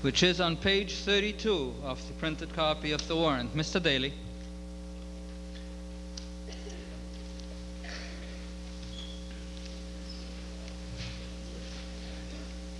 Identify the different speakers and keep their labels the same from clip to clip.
Speaker 1: which is on page 32 of the printed copy of the warrant. Mr. Daly.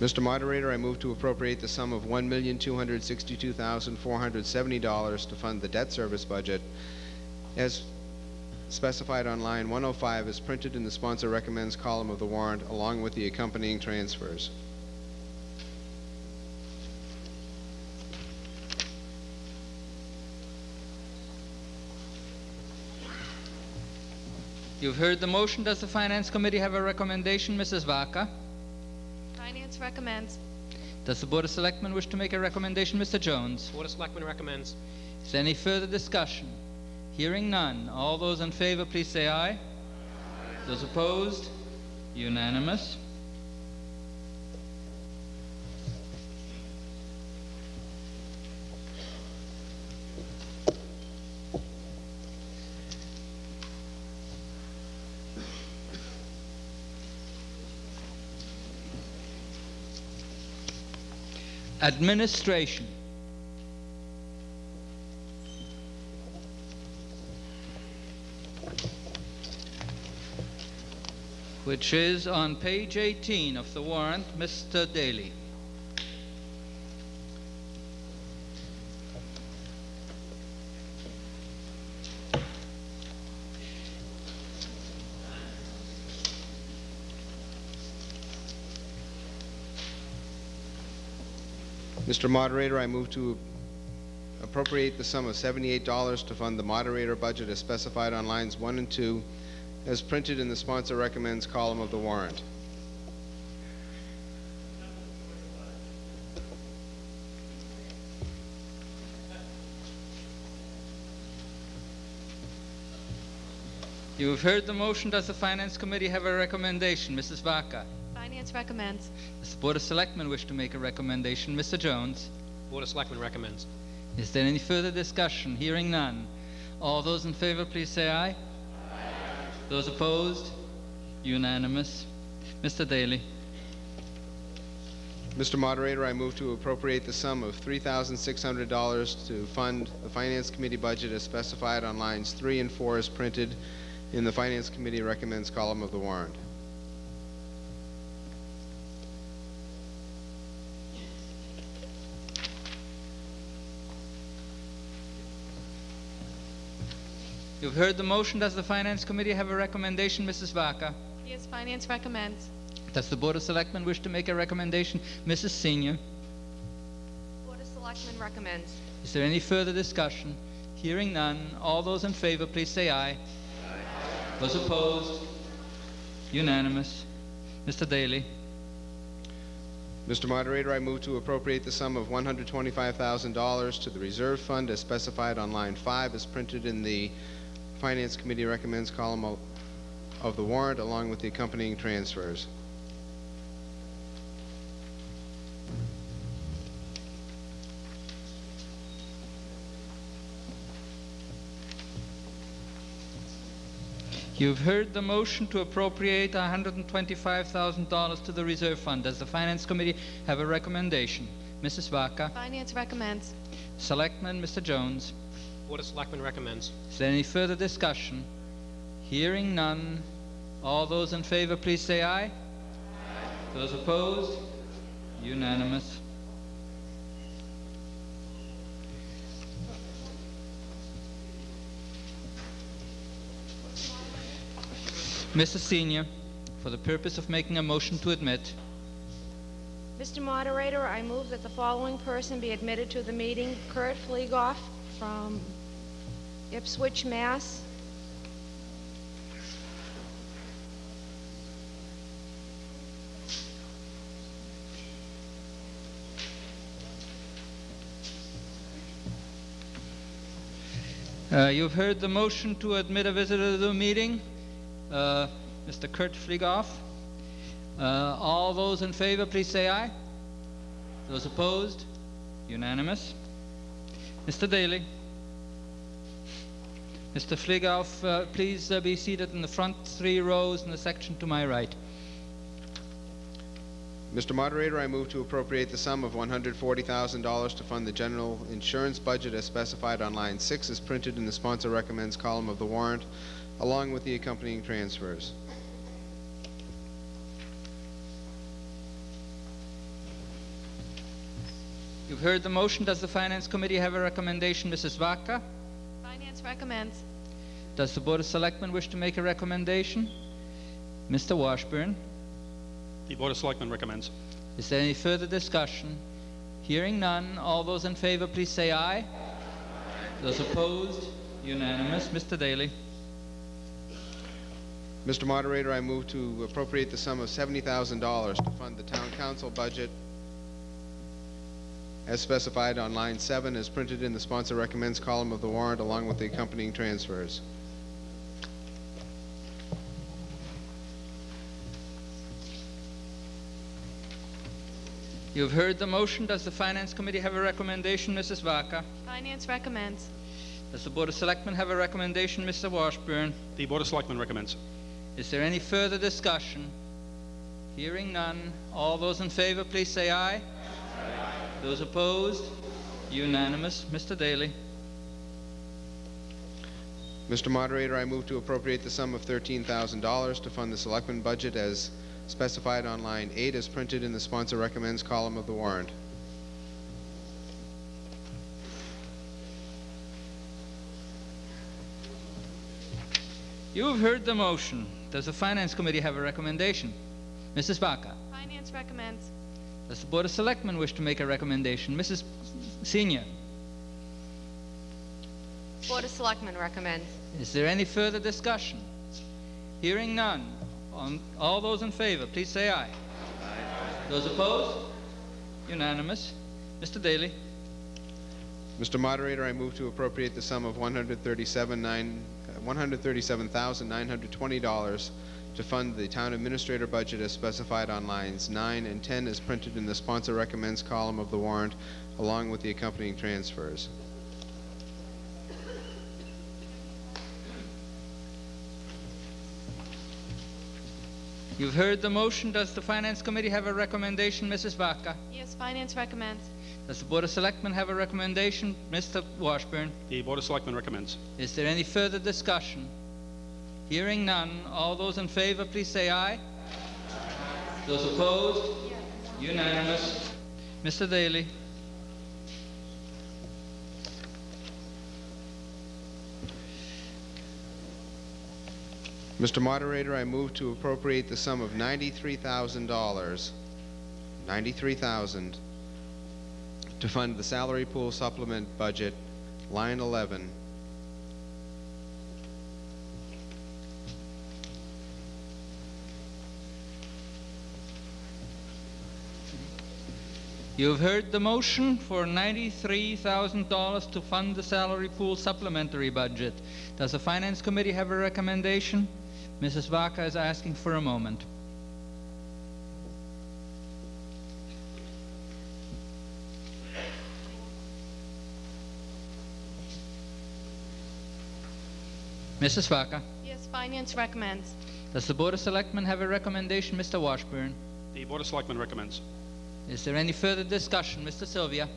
Speaker 2: Mr. Moderator, I move to appropriate the sum of $1,262,470 to fund the debt service budget as specified on line 105 as printed in the sponsor recommends column of the warrant, along with the accompanying transfers.
Speaker 1: You've heard the motion. Does the Finance Committee have a recommendation? Mrs. Vaca.
Speaker 3: Finance recommends.
Speaker 1: Does the Board of Selectmen wish to make a recommendation? Mr. Jones.
Speaker 4: Board of Selectmen recommends.
Speaker 1: Is there any further discussion? Hearing none. All those in favor, please say aye. Aye. Those opposed? Unanimous. Administration. Which is on page 18 of the warrant. Mr. Daly.
Speaker 2: Mr. Moderator, I move to appropriate the sum of $78 to fund the moderator budget as specified on lines 1 and 2 as printed in the sponsor recommends column of the warrant.
Speaker 1: You have heard the motion. Does the Finance Committee have a recommendation? Mrs. Vaca.
Speaker 3: Finance recommends.
Speaker 1: Does the Board of Selectmen wish to make a recommendation? Mr. Jones.
Speaker 4: Board of Selectmen recommends.
Speaker 1: Is there any further discussion? Hearing none. All those in favor, please say aye. Aye. Those opposed? Unanimous. Mr. Daly.
Speaker 2: Mr. Moderator, I move to appropriate the sum of $3,600 to fund the Finance Committee budget as specified on lines 3 and 4 as printed in the Finance Committee recommends column of the warrant.
Speaker 1: You've heard the motion. Does the Finance Committee have a recommendation? Mrs. Vaca.
Speaker 3: Yes, Finance recommends.
Speaker 1: Does the Board of Selectmen wish to make a recommendation? Mrs. Senior.
Speaker 3: Board of Selectmen recommends.
Speaker 1: Is there any further discussion? Hearing none. All those in favor, please say aye. Aye. Those opposed? Unanimous. Mr. Daly.
Speaker 2: Mr. Moderator, I move to appropriate the sum of $125,000 to the reserve fund as specified on line 5 as printed in the Finance Committee recommends column of the warrant, along with the accompanying transfers.
Speaker 1: You've heard the motion to appropriate $125,000 to the reserve fund. Does the Finance Committee have a recommendation? Mrs. Vaca.
Speaker 3: Finance recommends.
Speaker 1: Selectman, Mr. Jones.
Speaker 4: Board of Selectmen recommends.
Speaker 1: Is there any further discussion? Hearing none. All those in favor, please say aye. Aye. Those opposed? Unanimous. Mr. Senior, for the purpose of making a motion to admit.
Speaker 5: Mr. Moderator, I move that the following person be admitted to the meeting: Kurt Fleegoff from Ipswich, Mass.
Speaker 1: You've heard the motion to admit a visitor to the meeting, Mr. Kurt Fleegoff. All those in favor, please say aye. Those opposed? Unanimous. Mr. Daly. Mr. Fleegoff, please be seated in the front 3 rows in the section to my right.
Speaker 2: Mr. Moderator, I move to appropriate the sum of $140,000 to fund the general insurance budget as specified on line 6 as printed in the Sponsor Recommends column of the warrant, along with the accompanying transfers.
Speaker 1: You've heard the motion. Does the Finance Committee have a recommendation? Mrs. Vaca?
Speaker 3: Finance recommends.
Speaker 1: Does the Board of Selectmen wish to make a recommendation? Mr. Washburn?
Speaker 6: The Board of Selectmen recommends.
Speaker 1: Is there any further discussion? Hearing none, all those in favor, please say aye. Those opposed? Unanimous. Mr. Daly?
Speaker 2: Mr. Moderator, I move to appropriate the sum of $70,000 to fund the Town Council budget as specified on line 7 as printed in the Sponsor Recommends column of the warrant, along with the accompanying transfers.
Speaker 1: You have heard the motion. Does the Finance Committee have a recommendation? Mrs. Vaca?
Speaker 3: Finance recommends.
Speaker 1: Does the Board of Selectmen have a recommendation? Mr. Washburn?
Speaker 6: The Board of Selectmen recommends.
Speaker 1: Is there any further discussion? Hearing none, all those in favor, please say aye. Those opposed? Unanimous. Mr. Daly?
Speaker 2: Mr. Moderator, I move to appropriate the sum of $13,000 to fund the Selectmen budget as specified on line 8 as printed in the Sponsor Recommends column of the warrant.
Speaker 1: You have heard the motion. Does the Finance Committee have a recommendation? Mrs. Vaca?
Speaker 3: Finance recommends.
Speaker 1: Does the Board of Selectmen wish to make a recommendation? Mrs. Senior?
Speaker 3: Board of Selectmen recommends.
Speaker 1: Is there any further discussion? Hearing none, all those in favor, please say aye. Those opposed? Unanimous. Mr. Daly?
Speaker 2: Mr. Moderator, I move to appropriate the sum of $137,920 to fund the Town Administrator budget as specified on lines 9 and 10 as printed in the Sponsor Recommends column of the warrant, along with the accompanying transfers.
Speaker 1: You've heard the motion. Does the Finance Committee have a recommendation? Mrs. Vaca?
Speaker 3: Yes, Finance recommends.
Speaker 1: Does the Board of Selectmen have a recommendation? Mr. Washburn?
Speaker 6: The Board of Selectmen recommends.
Speaker 1: Is there any further discussion? Hearing none, all those in favor, please say aye. Those opposed? Unanimous. Mr. Daly?
Speaker 2: Mr. Moderator, I move to appropriate the sum of $93,000 to fund the Salary Pool Supplement budget, line 11.
Speaker 1: You have heard the motion for $93,000 to fund the Salary Pool Supplementary budget. Does the Finance Committee have a recommendation? Mrs. Vaca is asking for a moment. Mrs. Vaca?
Speaker 3: Yes, Finance recommends.
Speaker 1: Does the Board of Selectmen have a recommendation? Mr. Washburn?
Speaker 6: The Board of Selectmen recommends.
Speaker 1: Is there any further discussion? Mr. Sylvia?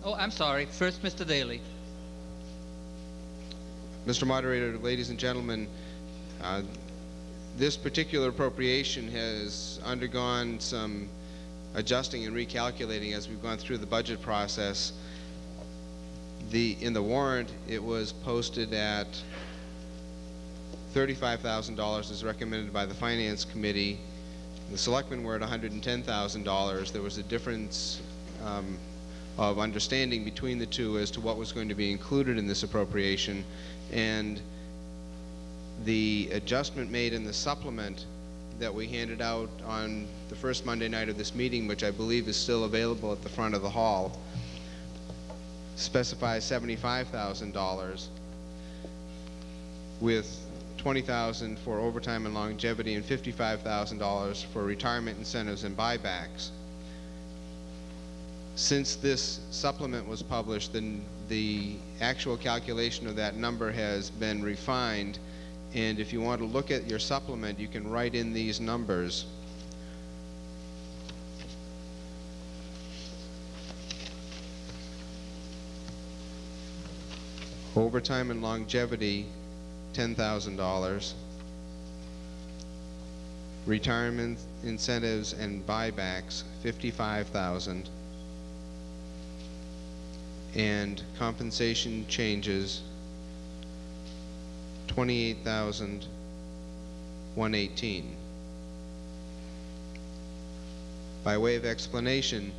Speaker 1: Oh, I'm sorry. First, Mr. Daly.
Speaker 2: Mr. Moderator, ladies and gentlemen, this particular appropriation has undergone some adjusting and recalculating as we've gone through the budget process. In the warrant, it was posted at $35,000 as recommended by the Finance Committee. The Selectmen were at $110,000. There was a difference of understanding between the two as to what was going to be included in this appropriation, and the adjustment made in the supplement that we handed out on the first Monday night of this meeting, which I believe is still available at the front of the hall, specifies $75,000 with $20,000 for overtime and longevity and $55,000 for retirement incentives and buybacks. Since this supplement was published, then the actual calculation of that number has been refined, and if you want to look at your supplement, you can write in these numbers. Overtime and longevity, $10,000. Retirement incentives and buybacks, $55,000. And compensation changes, $28,118. By way of explanation,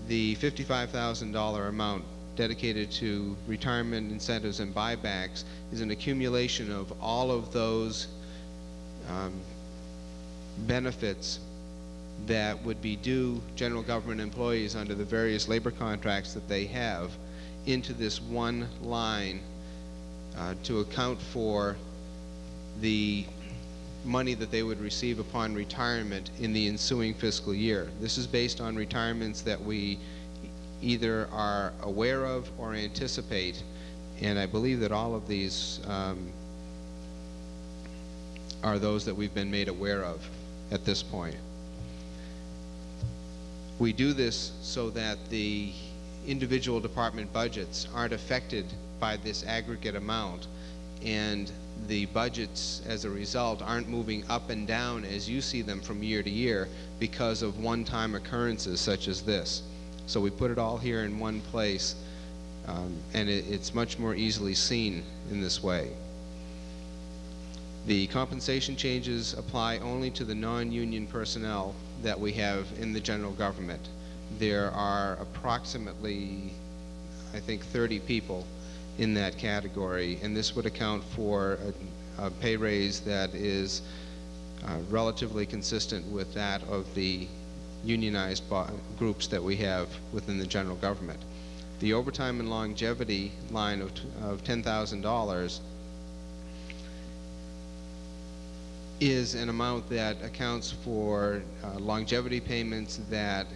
Speaker 2: the $55,000 amount dedicated to retirement incentives and buybacks is an accumulation of all of those benefits that would be due general government employees under the various labor contracts that they have into this one line to account for the money that they would receive upon retirement in the ensuing fiscal year. This is based on retirements that we either are aware of or anticipate, and I believe that all of these are those that we've been made aware of at this point. We do this so that the individual department budgets aren't affected by this aggregate amount, and the budgets as a result aren't moving up and down as you see them from year to year because of one-time occurrences such as this. So we put it all here in one place, and it's much more easily seen in this way. The compensation changes apply only to the non-union personnel that we have in the general government. There are approximately, I think, 30 people in that category, and this would account for a pay raise that is relatively consistent with that of the unionized groups that we have within the general government. The overtime and longevity line of $10,000 is an amount that accounts for longevity payments that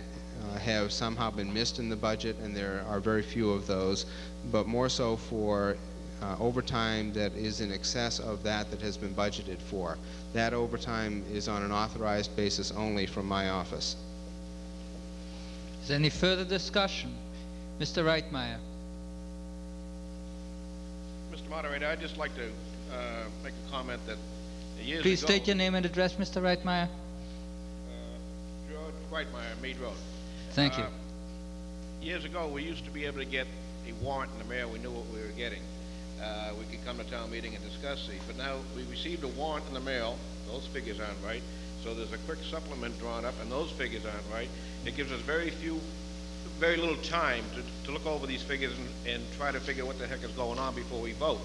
Speaker 2: have somehow been missed in the budget, and there are very few of those, but more so for overtime that is in excess of that has been budgeted for. That overtime is on an authorized basis only from my office.
Speaker 1: Is there any further discussion? Mr. Reitmeier.
Speaker 7: Mr. Moderator, I'd just like to make a comment that years
Speaker 1: Please
Speaker 7: ago...
Speaker 1: state your name and address, Mr. Reitmeier.
Speaker 7: George Reitmeier, Mead Road.
Speaker 1: Thank you.
Speaker 7: Years ago, we used to be able to get a warrant in the mail. We knew what we were getting. We could come to town meeting and discuss these. But now we received a warrant in the mail. Those figures aren't right. So there's a quick supplement drawn up, and those figures aren't right. It gives us very little time to look over these figures and try to figure what the heck is going on before we vote.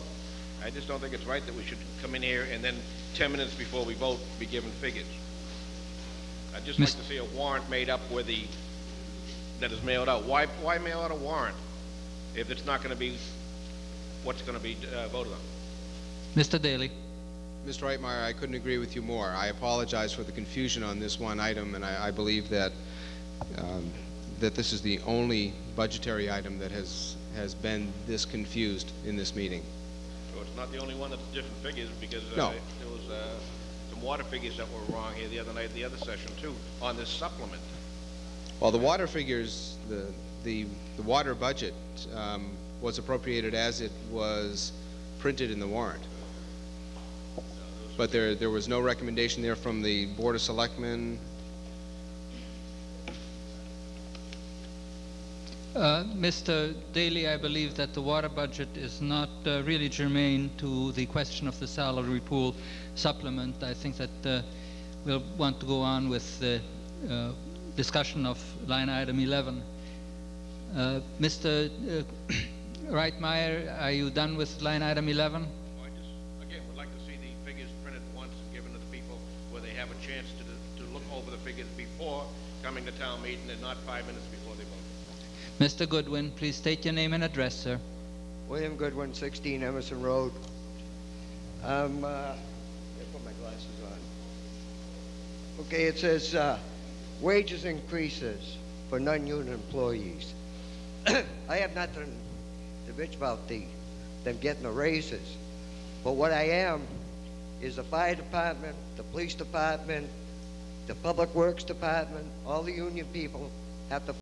Speaker 7: I just don't think it's right that we should come in here and then 10 minutes before we vote be given figures. I'd just like to see a warrant made up that is mailed out. Why mail out a warrant if it's not going to be what's going to be voted on?
Speaker 1: Mr. Daly.
Speaker 2: Mr. Reitmeier, I couldn't agree with you more. I apologize for the confusion on this one item, and I believe that that this is the only budgetary item that has been this confused in this meeting.
Speaker 7: So it's not the only one that's different figures, because
Speaker 2: No.
Speaker 7: there was some water figures that were wrong here the other night, the other session too, on this supplement.
Speaker 2: Well, the water figures, the water budget was appropriated as it was printed in the warrant. But there was no recommendation there from the Board of Selectmen.
Speaker 1: Mr. Daly, I believe that the water budget is not really germane to the question of the salary pool supplement. I think that we'll want to go on with the discussion of line item 11. Mr. Reitmeier, are you done with line item 11?
Speaker 7: I just, again, would like to see the figures printed once and given to the people where they have a chance to look over the figures before coming to town meeting and not 5 minutes before they vote.
Speaker 1: Mr. Goodwin, please state your name and address, sir.
Speaker 8: William Goodwin, 16 Emerson Road. I put my glasses on. Okay, it says wages increases for non-union employees. I have nothing to bitch about them getting the raises, but what I am is the fire department, the police department, the public works department, all the union people have to